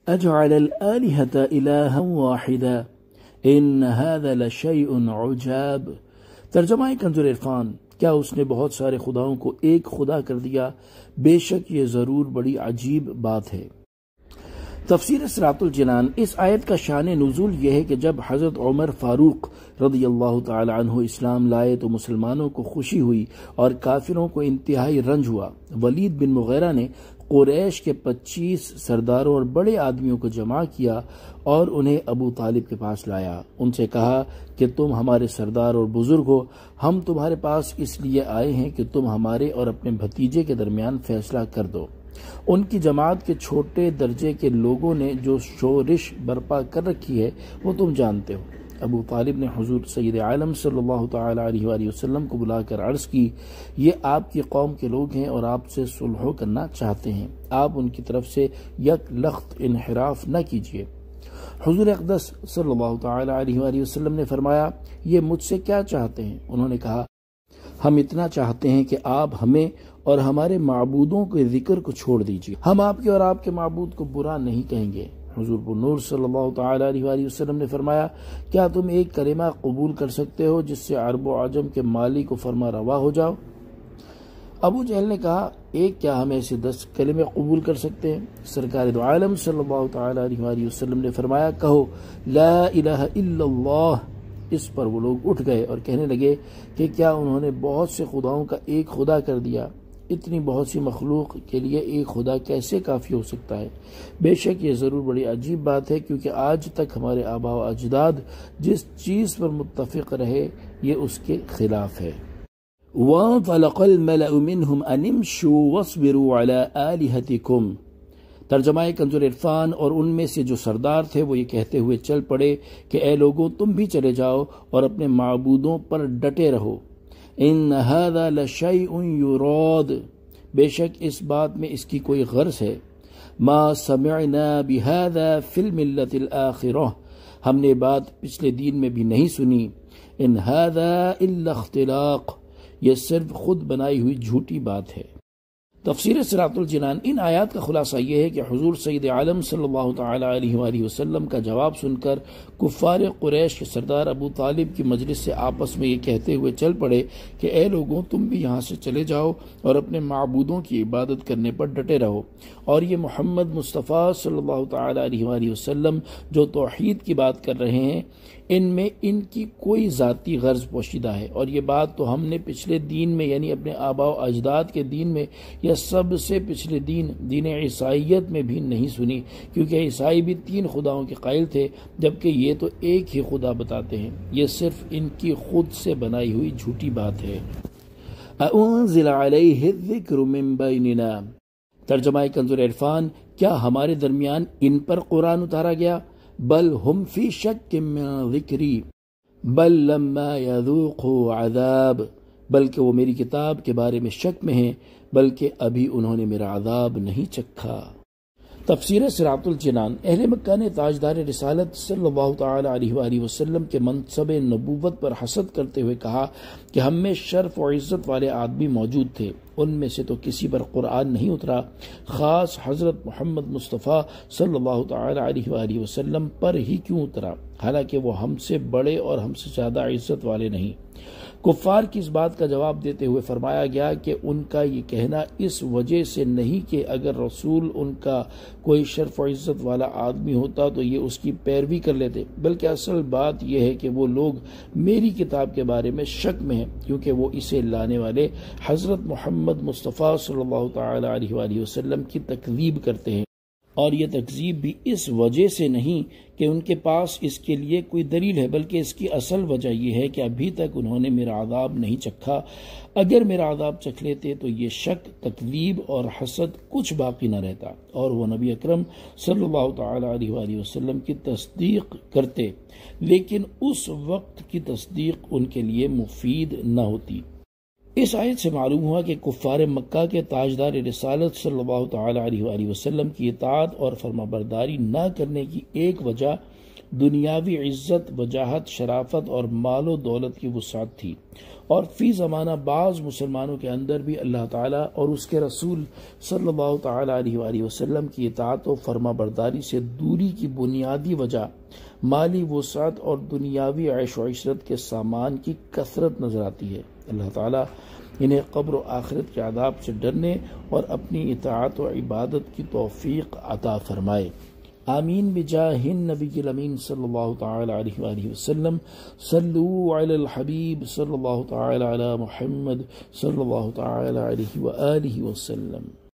اجعل الآلهة إلها واحدا ان هذا لشيء عجاب۔ ترجمہ کنز العرفان، کیا اس نے بہت سارے خداؤں کو ایک خدا کر دیا؟ بے شک یہ ضرور بڑی عجیب بات ہے۔ تفسیر صراط الجنان۔ اس آیت کا شان نزول یہ ہے کہ جب حضرت عمر فاروق رضی اللہ تعالی عنہ اسلام لائے تو مسلمانوں کو خوشی ہوئی اور کافروں کو انتہائی رنج ہوا۔ ولید بن مغیرہ نے قریش کے 25 سرداروں اور بڑے آدمیوں کو جمع کیا اور انہیں ابو طالب کے پاس لایا۔ ان سے کہا کہ تم ہمارے سردار اور بزرگ ہو، ہم تمہارے پاس اس لیے آئے ہیں کہ تم ہمارے اور اپنے بھتیجے کے درمیان فیصلہ کر دو۔ ان کی جماعت کے چھوٹے درجے کے لوگوں نے جو شورش برپا کر رکھی ہے وہ تم جانتے ہو۔ ابو طالب نے حضور سید عالم صلی اللہ تعالی علیہ وآلہ وسلم کو بلا کر عرض کی، یہ آپ کی قوم کے لوگ ہیں اور آپ سے صلح کرنا چاہتے ہیں، آپ ان کی طرف سے یک لخت انحراف نہ کیجیے۔ حضور اقدس صلی اللہ تعالی علیہ وآلہ وسلم نے فرمایا، یہ مجھ سے کیا چاہتے ہیں؟ انہوں نے کہا، ہم اتنا چاہتے ہیں کہ آپ ہمیں اور ہمارے معبودوں کے ذکر کو چھوڑ دیجیے، ہم آپ کے اور آپ کے معبود کو برا نہیں کہیں گے۔ حضور نور صلی اللہ تعالی علیہ وآلہ وسلم نے فرمایا، کیا تم ایک کلمہ قبول کر سکتے ہو جس سے عرب و عجم کے مالی کو فرما روا ہو جاؤ؟ ابو جہل نے کہا، ایک کیا ہم ایسے 10 کلمے قبول کر سکتے ہیں؟ سرکار دو عالم صلی اللہ تعالی علیہ وآلہ وسلم نے فرمایا، کہو لا الہ الا اللہ۔ اس پر وہ لوگ اٹھ گئے اور کہنے لگے کہ کیا انہوں نے بہت سے خداؤں کا ایک خدا کر دیا؟ اتنی بہت سی مخلوق کے لیے ایک خدا کیسے کافی ہو سکتا ہے؟ بے شک یہ ضرور بڑی عجیب بات ہے، کیونکہ آج تک ہمارے آباء و اجداد جس چیز پر متفق رہے یہ اس کے خلاف ہے۔ وَانطَلَقَ الْمَلَأُ مِنْهُمْ أَنِ امْشُوا وَاصْبِرُوا عَلَىٰ آلِهَتِكُمْ۔ ترجمہ کنز العرفان۔ اور ان میں سے جو سردار تھے وہ یہ کہتے ہوئے چل پڑے کہ اے لوگوں، تم بھی چلے جاؤ اور اپنے معبودوں پر ڈٹے رہو۔ ان هذا لشيء يراد، بے شک اس بات میں اس کی کوئی غرض ہے۔ ما سمعنا بهذا في الملة الآخرة، ہم نے بات پچھلے دین میں بھی نہیں سنی۔ ان هذا الا اختلاق، یہ صرف خود بنائی ہوئی جھوٹی بات ہے۔ تفسیر صراط الجنان۔ ان آیات کا خلاصہ یہ ہے کہ حضور سید عالم صلی اللہ تعالی علیہ وآلہ وسلم کا جواب سن کر کفار قریش کے سردار ابو طالب کی مجلس سے آپس میں یہ کہتے ہوئے چل پڑے کہ اے لوگوں، تم بھی یہاں سے چلے جاؤ اور اپنے معبودوں کی عبادت کرنے پر ڈٹے رہو۔ اور یہ محمد مصطفیٰ صلی اللہ تعالی علیہ وآلہ وسلم جو توحید کی بات کر رہے ہیں، ان میں ان کی کوئی ذاتی غرض پوشیدہ ہے، اور یہ بات تو ہم نے پچھلے دین میں یعنی اپنے آباء و اجداد کے دین میں یا سب سے پچھلے دین عیسائیت میں بھی نہیں سنی، کیونکہ عیسائی بھی 3 خداؤں کے قائل تھے، جبکہ یہ تو ایک ہی خدا بتاتے ہیں۔ یہ صرف ان کی خود سے بنائی ہوئی جھوٹی بات ہے۔ اَأُنزِلَ عَلَيْهِ الذِّكْرُ مِن بَيْنِنَا۔ ترجمہ کنز العرفان۔ کیا ہمارے درمیان ان پر قرآن اتارا گیا؟ بل ہم فی شک من ذکری بل لما یذوقوا عذاب، بلکہ وہ میری کتاب کے بارے میں شک میں ہیں، بلکہ ابھی انہوں نے میرا عذاب نہیں چکھا۔ تفسیر صراط الجنان۔ اہل مکہ نے تاجدار رسالت صلی اللہ تعالی علیہ وآلہ وسلم کے منصب نبوت پر حسد کرتے ہوئے کہا کہ ہم میں شرف و عزت والے آدمی موجود تھے، ان میں سے تو کسی پر قرآن نہیں اترا، خاص حضرت محمد مصطفیٰ صلی اللہ تعالی علیہ وآلہ وسلم پر ہی کیوں اترا، حالانکہ وہ ہم سے بڑے اور ہم سے زیادہ عزت والے نہیں۔ کفار کی اس بات کا جواب دیتے ہوئے فرمایا گیا کہ ان کا یہ کہنا اس وجہ سے نہیں کہ اگر رسول ان کا کوئی شرف و عزت والا آدمی ہوتا تو یہ اس کی پیروی کر لیتے، بلکہ اصل بات یہ ہے کہ وہ لوگ میری کتاب کے بارے میں شک میں ہیں، کیونکہ وہ اسے لانے والے حضرت محمد مصطفیٰ صلی اللہ تعالی علیہ وآلہ وسلم کی تکذیب کرتے ہیں، اور یہ تکذیب بھی اس وجہ سے نہیں کہ ان کے پاس اس کے لیے کوئی دلیل ہے، بلکہ اس کی اصل وجہ یہ ہے کہ ابھی تک انہوں نے میرا عذاب نہیں چکھا۔ اگر میرا عذاب چکھ لیتے تو یہ شک، تکذیب اور حسد کچھ باقی نہ رہتا، اور وہ نبی اکرم صلی اللہ تعالی علیہ وآلہ وسلم کی تصدیق کرتے، لیکن اس وقت کی تصدیق ان کے لیے مفید نہ ہوتی۔ اس آیت سے معلوم ہوا کہ کفار مکہ کے تاجدار رسالت صلی اللہ تعالی علیہ وآلہ وسلم کی اطاعت اور فرما برداری نہ کرنے کی ایک وجہ دنیاوی عزت، وجاہت، شرافت اور مال و دولت کی وسعت تھی، اور فی زمانہ بعض مسلمانوں کے اندر بھی اللہ تعالیٰ اور اس کے رسول صلی اللہ تعالیٰ علیہ وآلہ وسلم کی اطاعت و فرما برداری سے دوری کی بنیادی وجہ مالی وسعت اور دنیاوی عیش و عشرت کے سامان کی کثرت نظر آتی ہے۔ اللہ تعالیٰ انہیں قبر و آخرت کے عذاب سے ڈرنے اور اپنی اطاعت و عبادت کی توفیق عطا فرمائے۔ آمین بجاہ النبی الامین صلی اللہ تعالی علیہ وآلہ وسلم۔ صلو علی الحبیب صلی اللہ تعالی علی محمد صلی اللہ تعالی علیہ وآلہ وسلم۔